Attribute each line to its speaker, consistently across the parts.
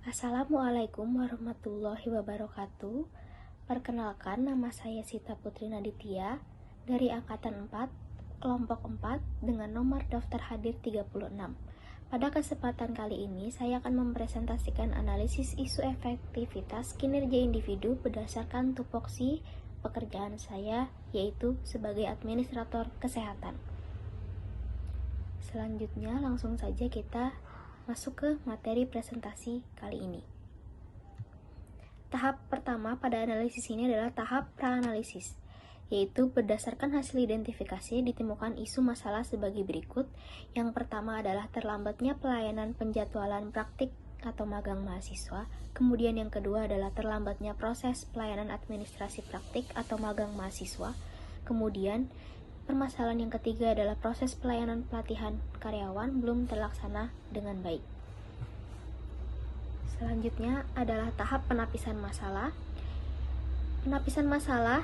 Speaker 1: Assalamualaikum warahmatullahi wabarakatuh. Perkenalkan, nama saya Sita Putri Naditya dari Angkatan 4, Kelompok 4 dengan nomor daftar hadir 36. Pada kesempatan kali ini, saya akan mempresentasikan analisis isu efektivitas kinerja individu berdasarkan tupoksi pekerjaan saya, yaitu sebagai administrator kesehatan. Selanjutnya, langsung saja kita masuk ke materi presentasi kali ini. Tahap pertama pada analisis ini adalah tahap pra-analisis, yaitu berdasarkan hasil identifikasi ditemukan isu masalah sebagai berikut. Yang pertama adalah terlambatnya pelayanan penjadwalan praktik atau magang mahasiswa. Kemudian yang kedua adalah terlambatnya proses pelayanan administrasi praktik atau magang mahasiswa. Kemudian permasalahan yang ketiga adalah proses pelayanan pelatihan karyawan belum terlaksana dengan baik. Selanjutnya adalah tahap penapisan masalah. Penapisan masalah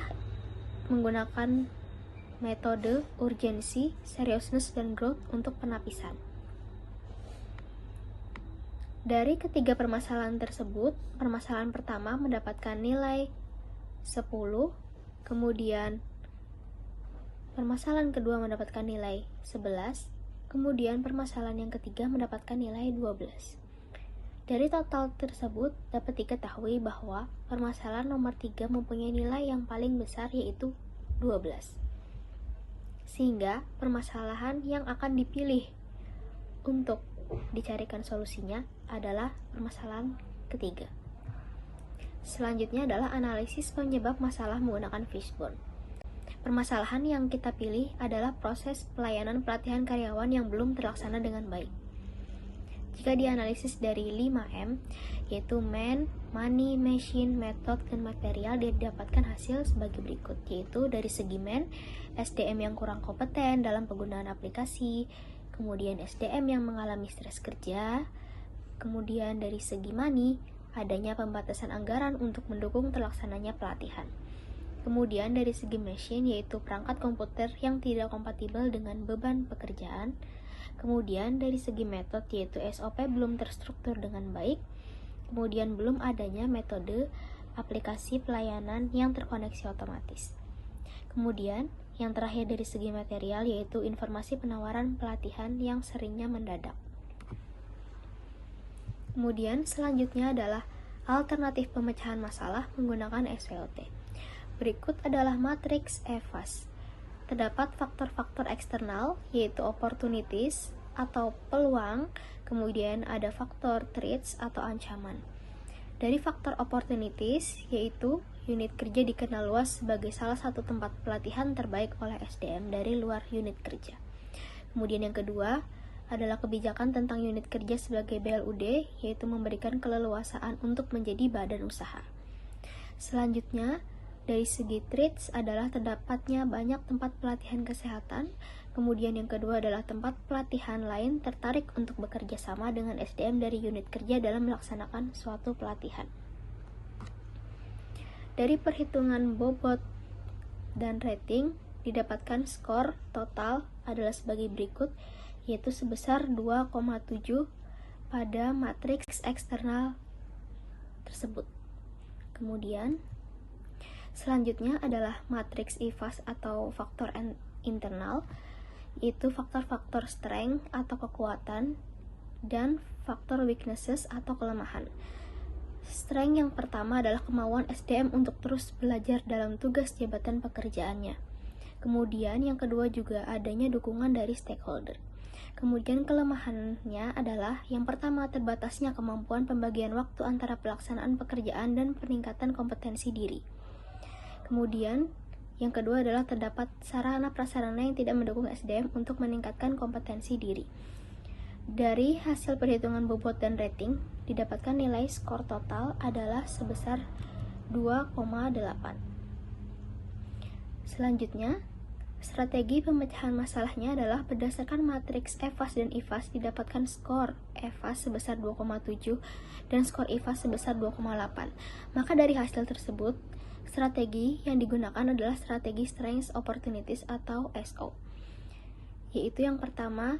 Speaker 1: menggunakan metode urgensi, seriousness, dan growth untuk penapisan. Dari ketiga permasalahan tersebut, permasalahan pertama mendapatkan nilai 10, kemudian permasalahan kedua mendapatkan nilai 11, kemudian permasalahan yang ketiga mendapatkan nilai 12. Dari total tersebut dapat diketahui bahwa permasalahan nomor 3 mempunyai nilai yang paling besar, yaitu 12. Sehingga permasalahan yang akan dipilih untuk dicarikan solusinya adalah permasalahan ketiga. Selanjutnya adalah analisis penyebab masalah menggunakan fishbone. Permasalahan yang kita pilih adalah proses pelayanan pelatihan karyawan yang belum terlaksana dengan baik. Jika dianalisis dari 5M, yaitu man, money, machine, method, dan material, didapatkan hasil sebagai berikut, yaitu dari segi man, SDM yang kurang kompeten dalam penggunaan aplikasi, kemudian SDM yang mengalami stres kerja, kemudian dari segi money, adanya pembatasan anggaran untuk mendukung terlaksananya pelatihan. Kemudian dari segi machine, yaitu perangkat komputer yang tidak kompatibel dengan beban pekerjaan. Kemudian dari segi metode, yaitu SOP belum terstruktur dengan baik. Kemudian belum adanya metode aplikasi pelayanan yang terkoneksi otomatis. Kemudian yang terakhir dari segi material, yaitu informasi penawaran pelatihan yang seringnya mendadak. Kemudian selanjutnya adalah alternatif pemecahan masalah menggunakan SWOT. Berikut adalah matriks EVAS. Terdapat faktor-faktor eksternal, yaitu opportunities atau peluang, kemudian ada faktor threats atau ancaman. Dari faktor opportunities, yaitu unit kerja dikenal luas sebagai salah satu tempat pelatihan terbaik oleh SDM dari luar unit kerja. Kemudian yang kedua adalah kebijakan tentang unit kerja sebagai BLUD, yaitu memberikan keleluasaan untuk menjadi badan usaha. Selanjutnya, dari segi threats adalah terdapatnya banyak tempat pelatihan kesehatan. Kemudian yang kedua adalah tempat pelatihan lain tertarik untuk bekerja sama dengan SDM dari unit kerja dalam melaksanakan suatu pelatihan. Dari perhitungan bobot dan rating, didapatkan skor total adalah sebagai berikut, yaitu sebesar 2,7 pada matriks eksternal tersebut. Kemudian selanjutnya adalah matriks EVAS atau faktor internal, yaitu faktor-faktor strength atau kekuatan dan faktor weaknesses atau kelemahan. Strength yang pertama adalah kemauan SDM untuk terus belajar dalam tugas jabatan pekerjaannya. Kemudian yang kedua juga adanya dukungan dari stakeholder. Kemudian kelemahannya adalah yang pertama terbatasnya kemampuan pembagian waktu antara pelaksanaan pekerjaan dan peningkatan kompetensi diri. Kemudian, yang kedua adalah terdapat sarana-prasarana yang tidak mendukung SDM untuk meningkatkan kompetensi diri. Dari hasil perhitungan bobot dan rating, didapatkan nilai skor total adalah sebesar 2,8. Selanjutnya, strategi pemecahan masalahnya adalah berdasarkan matriks EVAS dan IVAS didapatkan skor EVAS sebesar 2,7 dan skor IVAS sebesar 2,8. Maka dari hasil tersebut, strategi yang digunakan adalah strategi Strengths Opportunities atau SO, yaitu yang pertama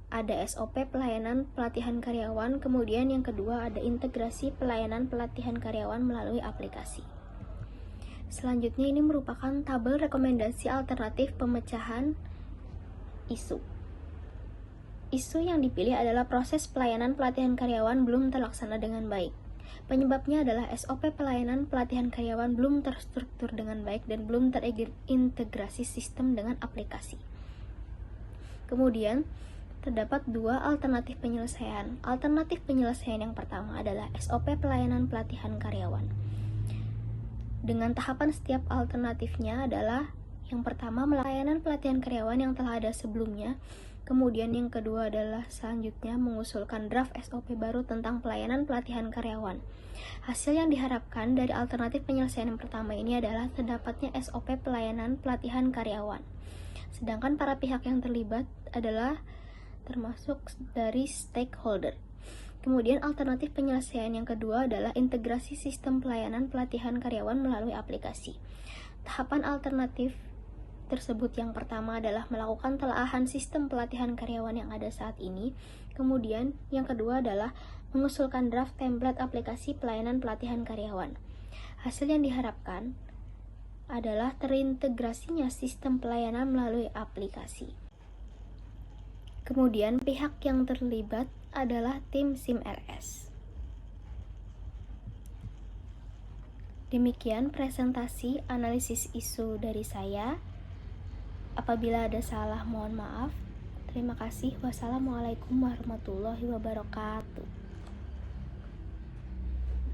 Speaker 1: ada SOP pelayanan pelatihan karyawan, kemudian yang kedua ada integrasi pelayanan pelatihan karyawan melalui aplikasi. Selanjutnya ini merupakan tabel rekomendasi alternatif pemecahan isu. Isu yang dipilih adalah proses pelayanan pelatihan karyawan belum terlaksana dengan baik. Penyebabnya adalah SOP pelayanan pelatihan karyawan belum terstruktur dengan baik dan belum terintegrasi sistem dengan aplikasi. Kemudian, terdapat dua alternatif penyelesaian. Alternatif penyelesaian yang pertama adalah SOP pelayanan pelatihan karyawan. Dengan tahapan setiap alternatifnya adalah yang pertama pelayanan pelatihan karyawan yang telah ada sebelumnya. Kemudian yang kedua adalah selanjutnya mengusulkan draft SOP baru tentang pelayanan pelatihan karyawan. Hasil yang diharapkan dari alternatif penyelesaian yang pertama ini adalah terdapatnya SOP pelayanan pelatihan karyawan. Sedangkan para pihak yang terlibat adalah termasuk dari stakeholder. Kemudian alternatif penyelesaian yang kedua adalah integrasi sistem pelayanan pelatihan karyawan melalui aplikasi. Tahapan alternatif tersebut yang pertama adalah melakukan telaahan sistem pelatihan karyawan yang ada saat ini. Kemudian yang kedua adalah mengusulkan draft template aplikasi pelayanan pelatihan karyawan. Hasil yang diharapkan adalah terintegrasinya sistem pelayanan melalui aplikasi. Kemudian pihak yang terlibat adalah tim SIMRS. Demikian presentasi analisis isu dari saya. Apabila ada salah, mohon maaf. Terima kasih. Wassalamualaikum warahmatullahi wabarakatuh.